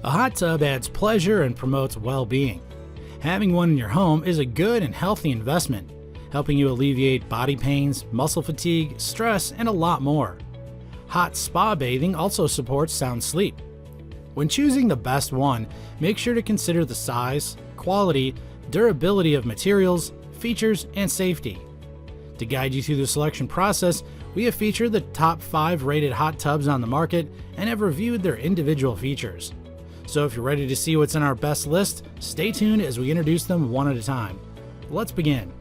A hot tub adds pleasure and promotes well-being. Having one in your home is a good and healthy investment, helping you alleviate body pains, muscle fatigue, stress, and a lot more. Hot spa bathing also supports sound sleep. When choosing the best one, make sure to consider the size, quality, durability of materials, features, and safety. To guide you through the selection process, we have featured the top 5 rated hot tubs on the market and have reviewed their individual features. So if you're ready to see what's in our best list, stay tuned as we introduce them one at a time. Let's begin.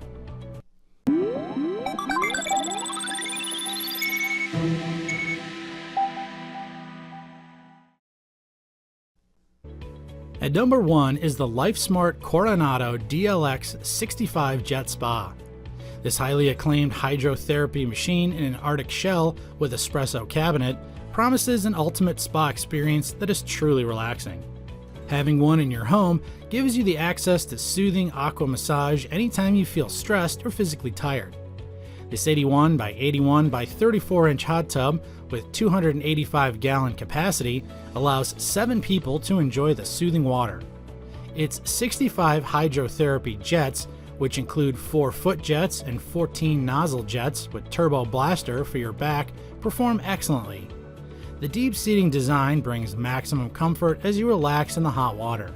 At number 1 is the Lifesmart Coronado DLX 65 Jet Spa. This highly acclaimed hydrotherapy machine in an Arctic shell with espresso cabinet promises an ultimate spa experience that is truly relaxing. Having one in your home gives you the access to soothing aqua massage anytime you feel stressed or physically tired. This 81 by 81 by 34 inch hot tub with 285 gallon capacity allows 7 people to enjoy the soothing water. Its 65 hydrotherapy jets, which include 4 foot jets and 14 nozzle jets with turbo blaster for your back, perform excellently. The deep seating design brings maximum comfort as you relax in the hot water.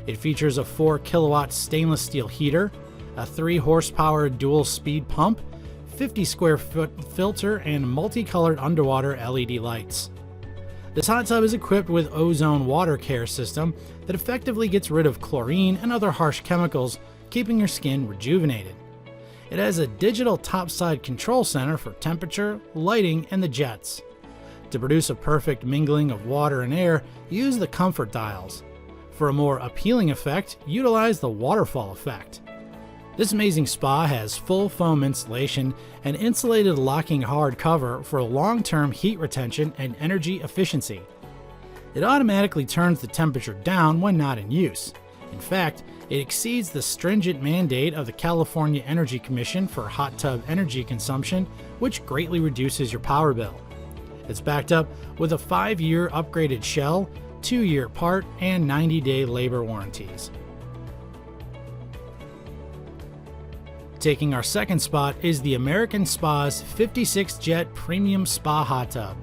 It features a 4 kilowatt stainless steel heater, a 3 horsepower dual speed pump, 50 square foot filter, and multicolored underwater LED lights. This hot tub is equipped with Ozone water care system that effectively gets rid of chlorine and other harsh chemicals, keeping your skin rejuvenated. It has a digital topside control center for temperature, lighting, and the jets. To produce a perfect mingling of water and air, use the comfort dials. For a more appealing effect, utilize the waterfall effect. This amazing spa has full foam insulation and insulated locking hard cover for long-term heat retention and energy efficiency. It automatically turns the temperature down when not in use. In fact, it exceeds the stringent mandate of the California Energy Commission for hot tub energy consumption, which greatly reduces your power bill. It's backed up with a 5-year upgraded shell, 2-year part, and 90-day labor warranties. Taking our second spot is the American Spa's 56 Jet Premium Spa Hot Tub.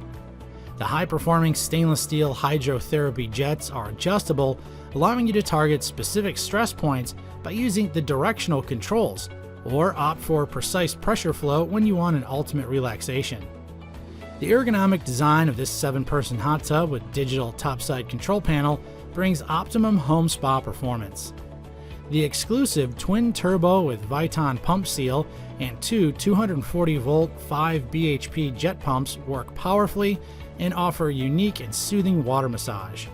The high-performing stainless steel hydrotherapy jets are adjustable, allowing you to target specific stress points by using the directional controls, or opt for precise pressure flow when you want an ultimate relaxation. The ergonomic design of this 7-person hot tub with digital topside control panel brings optimum home spa performance. The exclusive twin turbo with Viton pump seal and 2 240-volt 5 bhp jet pumps work powerfully and offer unique and soothing water massage.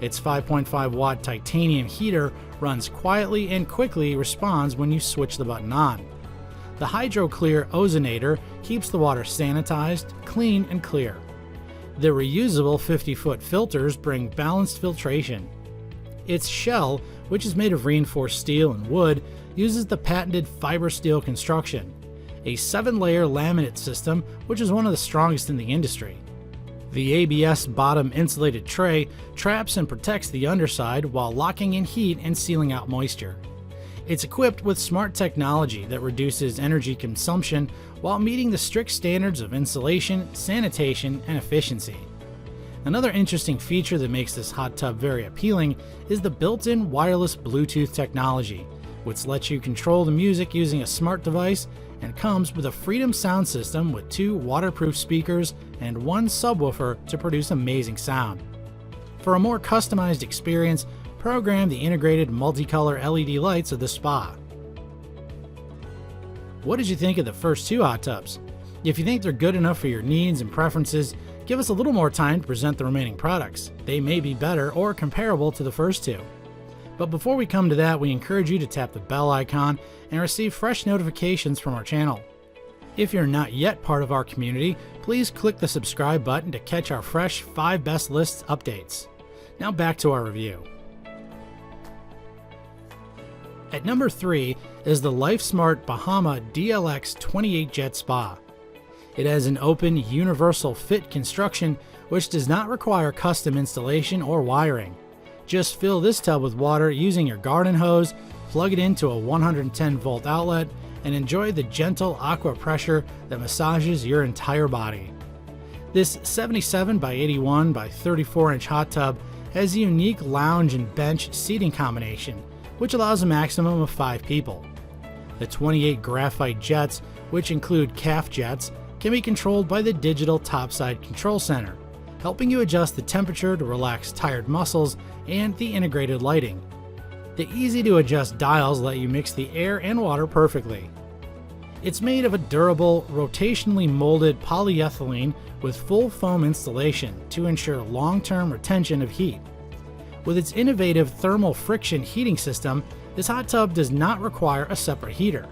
Its 5.5 watt titanium heater runs quietly and quickly responds when you switch the button on. The HydroClear Ozonator keeps the water sanitized, clean, and clear. The reusable 50-foot filters bring balanced filtration. Its shell, which is made of reinforced steel and wood, uses the patented fiber steel construction, a 7-layer laminate system which is one of the strongest in the industry. The ABS bottom insulated tray traps and protects the underside while locking in heat and sealing out moisture. It's equipped with smart technology that reduces energy consumption while meeting the strict standards of insulation, sanitation, and efficiency. Another interesting feature that makes this hot tub very appealing is the built-in wireless Bluetooth technology, which lets you control the music using a smart device and comes with a Freedom sound system with 2 waterproof speakers and 1 subwoofer to produce amazing sound. For a more customized experience, program the integrated multicolor LED lights of the spa. What did you think of the first 2 hot tubs? If you think they're good enough for your needs and preferences, give us a little more time to present the remaining products. They may be better or comparable to the first 2. But before we come to that, we encourage you to tap the bell icon and receive fresh notifications from our channel. If you're not yet part of our community, please click the subscribe button to catch our fresh 5 best lists updates. Now back to our review. At number 3 is the Lifesmart Bahama DLX 28 Jet Spa. It has an open, universal fit construction which does not require custom installation or wiring. Just fill this tub with water using your garden hose, plug it into a 110-volt outlet, and enjoy the gentle aqua pressure that massages your entire body. This 77 by 81 by 34-inch hot tub has a unique lounge and bench seating combination, which allows a maximum of 5 people. The 28 graphite jets, which include calf jets, can be controlled by the digital topside control center, helping you adjust the temperature to relax tired muscles, and the integrated lighting. The easy-to-adjust dials let you mix the air and water perfectly. It's made of a durable, rotationally molded polyethylene with full foam installation to ensure long-term retention of heat. With its innovative thermal friction heating system, this hot tub does not require a separate heater.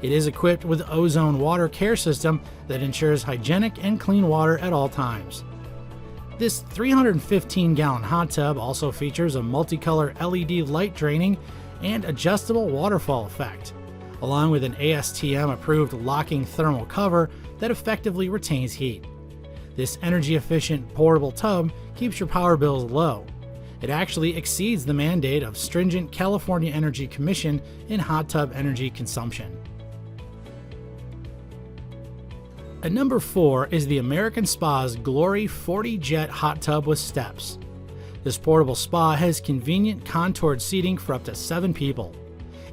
It is equipped with Ozone water care system that ensures hygienic and clean water at all times. This 315-gallon hot tub also features a multicolor LED light draining and adjustable waterfall effect, along with an ASTM-approved locking thermal cover that effectively retains heat. This energy-efficient portable tub keeps your power bills low. It actually exceeds the mandate of stringent California Energy Commission in hot tub energy consumption. At number 4 is the American Spa's Glory 40 Jet Hot Tub with Steps. This portable spa has convenient contoured seating for up to 7 people.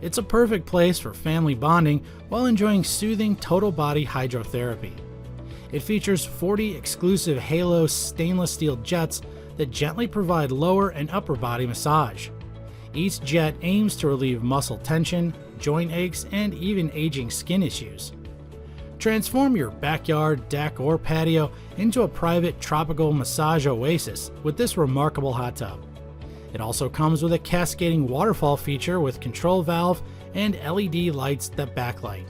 It's a perfect place for family bonding while enjoying soothing total body hydrotherapy. It features 40 exclusive Halo stainless steel jets that gently provide lower and upper body massage. Each jet aims to relieve muscle tension, joint aches, and even aging skin issues. Transform your backyard, deck, or patio into a private tropical massage oasis with this remarkable hot tub. It also comes with a cascading waterfall feature with control valve and LED lights that backlight.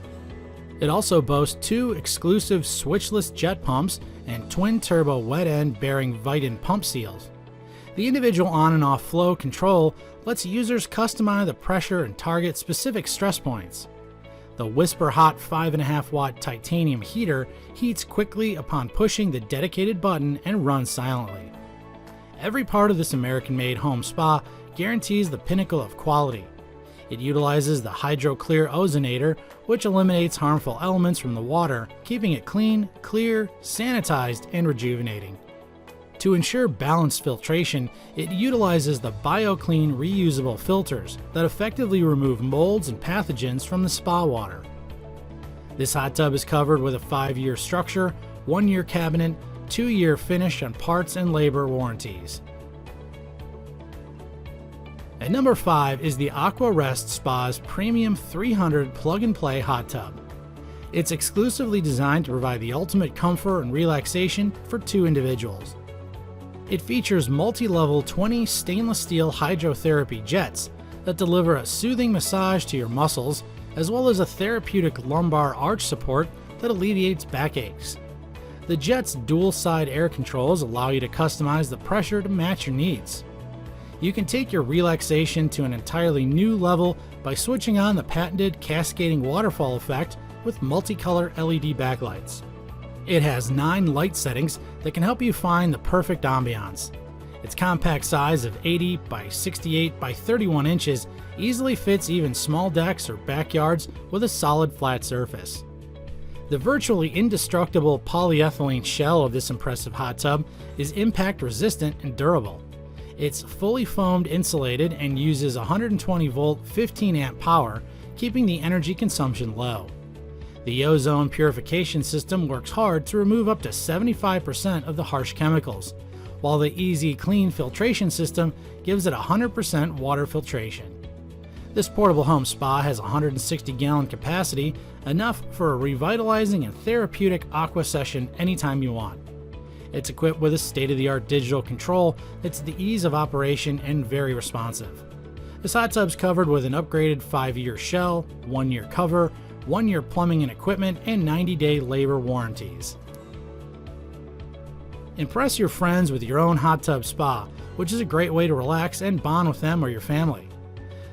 It also boasts 2 exclusive switchless jet pumps and twin-turbo wet-end bearing Viton pump seals. The individual on and off flow control lets users customize the pressure and target specific stress points. The Whisper Hot 5.5 watt titanium heater heats quickly upon pushing the dedicated button and runs silently. Every part of this American-made home spa guarantees the pinnacle of quality. It utilizes the HydroClear Ozonator, which eliminates harmful elements from the water, keeping it clean, clear, sanitized, and rejuvenating. To ensure balanced filtration, it utilizes the BioClean reusable filters that effectively remove molds and pathogens from the spa water. This hot tub is covered with a 5-year structure, 1-year cabinet, 2-year finish on parts and labor warranties. At number 5 is the AquaRest Spa's Premium 300 Plug-and-Play Hot Tub. It's exclusively designed to provide the ultimate comfort and relaxation for 2 individuals. It features multi-level 20 stainless steel hydrotherapy jets that deliver a soothing massage to your muscles, as well as a therapeutic lumbar arch support that alleviates backaches. The jet's dual-side air controls allow you to customize the pressure to match your needs. You can take your relaxation to an entirely new level by switching on the patented cascading waterfall effect with multicolor LED backlights. It has 9 light settings that can help you find the perfect ambiance. Its compact size of 80 by 68 by 31 inches easily fits even small decks or backyards with a solid flat surface. The virtually indestructible polyethylene shell of this impressive hot tub is impact resistant and durable. It's fully foamed insulated and uses 120 volt 15 amp power, keeping the energy consumption low. The Ozone purification system works hard to remove up to 75% of the harsh chemicals, while the Easy Clean filtration system gives it 100% water filtration. This portable home spa has 160-gallon capacity, enough for a revitalizing and therapeutic aqua session anytime you want. It's equipped with a state-of-the-art digital control that's the ease of operation and very responsive. This hot tub's covered with an upgraded 5-year shell, 1-year cover, 1-year plumbing and equipment, and 90-day labor warranties. Impress your friends with your own hot tub spa, which is a great way to relax and bond with them or your family.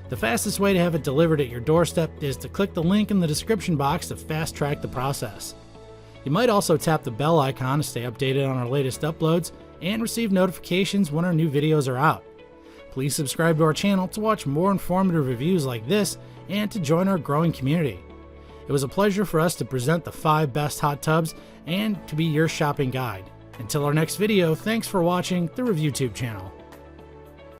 The fastest way to have it delivered at your doorstep is to click the link in the description box to fast-track the process. You might also tap the bell icon to stay updated on our latest uploads and receive notifications when our new videos are out. Please subscribe to our channel to watch more informative reviews like this and to join our growing community. It was a pleasure for us to present the 5 best hot tubs and to be your shopping guide. Until our next video, thanks for watching the ReviewTube channel.